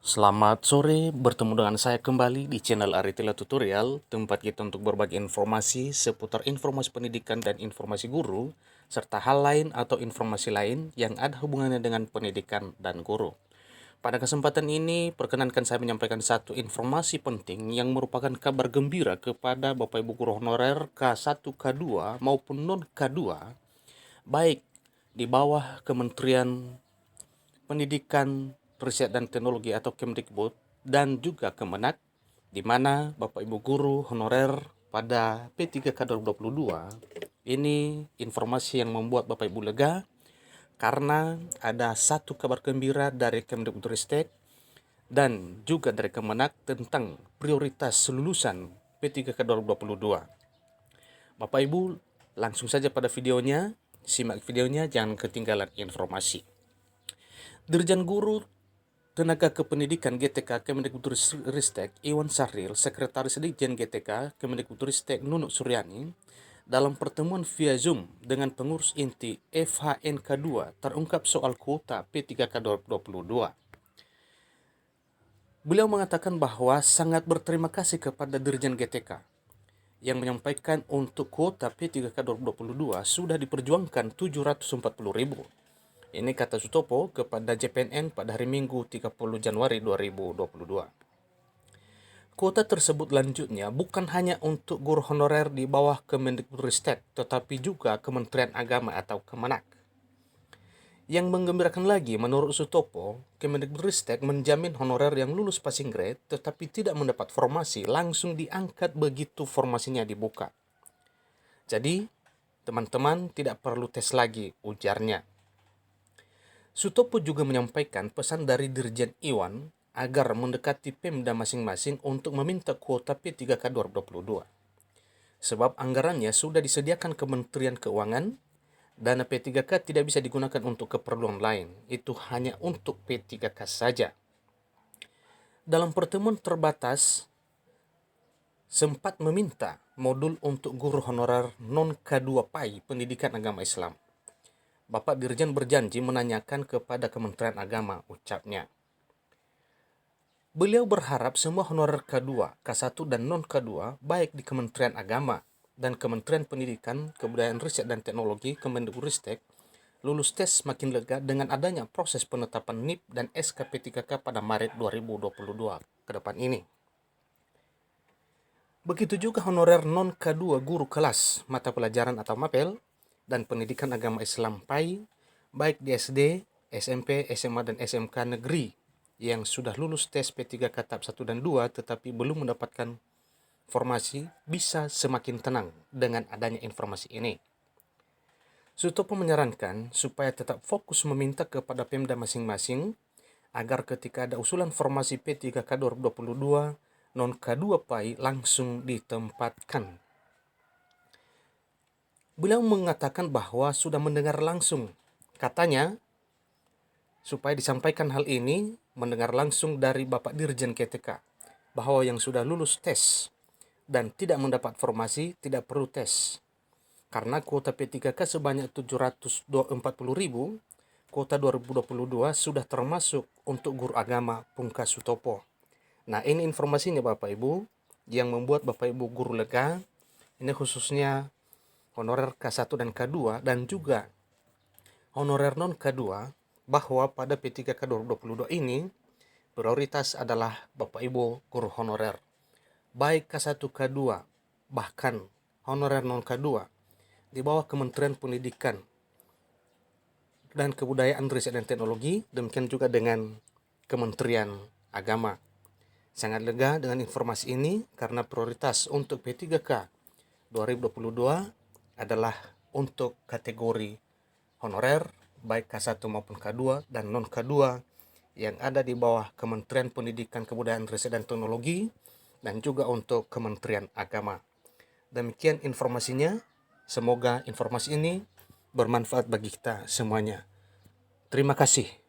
Selamat sore, bertemu dengan saya kembali di channel Aritila Tutorial, tempat kita untuk berbagi informasi seputar informasi pendidikan dan informasi guru, serta hal lain atau informasi lain yang ada hubungannya dengan pendidikan dan guru. Pada kesempatan ini, perkenankan saya menyampaikan satu informasi penting yang merupakan kabar gembira kepada Bapak Ibu Guru Honorer K1, K2 maupun non-K2, baik di bawah Kementerian Pendidikan, Riset dan Teknologi atau Kemdikbud dan juga Kemenak, di mana Bapak Ibu guru honorer pada P3K 2022 ini informasi yang membuat Bapak Ibu lega karena ada satu kabar gembira dari Kemdikbudristek dan juga dari Kemenak tentang prioritas lulusan P3K 2022. Bapak Ibu langsung saja pada videonya, simak videonya, jangan ketinggalan informasi. Dirjen Guru Tenaga Kependidikan GTK Kemendikbudristek Iwan Sahril, Sekretaris Ditjen GTK Kemendikbudristek Nunuk Suryani, dalam pertemuan via Zoom dengan pengurus inti FHNK2 terungkap soal kuota P3K 2022. Beliau mengatakan bahwa sangat berterima kasih kepada Dirjen GTK yang menyampaikan untuk kuota P3K 2022 sudah diperjuangkan 740.000. Ini kata Sutopo kepada JPNN pada hari Minggu 30 Januari 2022. Kuota tersebut lanjutnya bukan hanya untuk guru honorer di bawah Kemendikbudristek, tetapi juga Kementerian Agama atau Kemenak. Yang menggembirakan lagi, menurut Sutopo, Kemendikbudristek menjamin honorer yang lulus passing grade tetapi tidak mendapat formasi langsung diangkat begitu formasinya dibuka. Jadi, teman-teman tidak perlu tes lagi, ujarnya. Sutopo juga menyampaikan pesan dari Dirjen Iwan agar mendekati Pemda masing-masing untuk meminta kuota P3K 2022. Sebab anggarannya sudah disediakan Kementerian Keuangan, dana P3K tidak bisa digunakan untuk keperluan lain, itu hanya untuk P3K saja. Dalam pertemuan terbatas, sempat meminta modul untuk guru honorer non-K2 PAI Pendidikan Agama Islam. Bapak Dirjen berjanji menanyakan kepada Kementerian Agama, ucapnya. Beliau berharap semua honorer K2, K1 dan non-K2, baik di Kementerian Agama dan Kementerian Pendidikan, Kebudayaan Riset dan Teknologi, Kemendikbudristek, lulus tes makin lega dengan adanya proses penetapan NIP dan SKP3K pada Maret 2022 ke depan ini. Begitu juga honorer non-K2 guru kelas, mata pelajaran atau MAPEL, dan pendidikan agama Islam PAI, baik di SD, SMP, SMA, dan SMK negeri yang sudah lulus tes P3K tahap 1 dan 2 tetapi belum mendapatkan formasi, bisa semakin tenang dengan adanya informasi ini. Sutopo menyarankan supaya tetap fokus meminta kepada Pemda masing-masing agar ketika ada usulan formasi P3K 2022 non K2 PAI langsung ditempatkan. Beliau mengatakan bahwa sudah mendengar langsung, katanya, supaya disampaikan hal ini, mendengar langsung dari Bapak Dirjen KTK, bahwa yang sudah lulus tes dan tidak mendapat formasi tidak perlu tes. Karena kuota P3K sebanyak 740.000, kuota 2022 sudah termasuk untuk guru agama, pungkas Sutopo. Nah, ini informasinya Bapak Ibu, yang membuat Bapak Ibu guru lega, ini khususnya honorer K1 dan K2 dan juga honorer non K2, bahwa pada P3K 2022 ini prioritas adalah Bapak Ibu guru honorer baik K1 K2 bahkan honorer non K2 di bawah Kementerian Pendidikan dan Kebudayaan Riset dan Teknologi, demikian juga dengan Kementerian Agama. Sangat lega dengan informasi ini karena prioritas untuk P3K 2022 adalah untuk kategori honorer baik K1 maupun K2 dan non K2 yang ada di bawah Kementerian Pendidikan, Kebudayaan Riset dan Teknologi dan juga untuk Kementerian Agama. Demikian informasinya. Semoga informasi ini bermanfaat bagi kita semuanya. Terima kasih.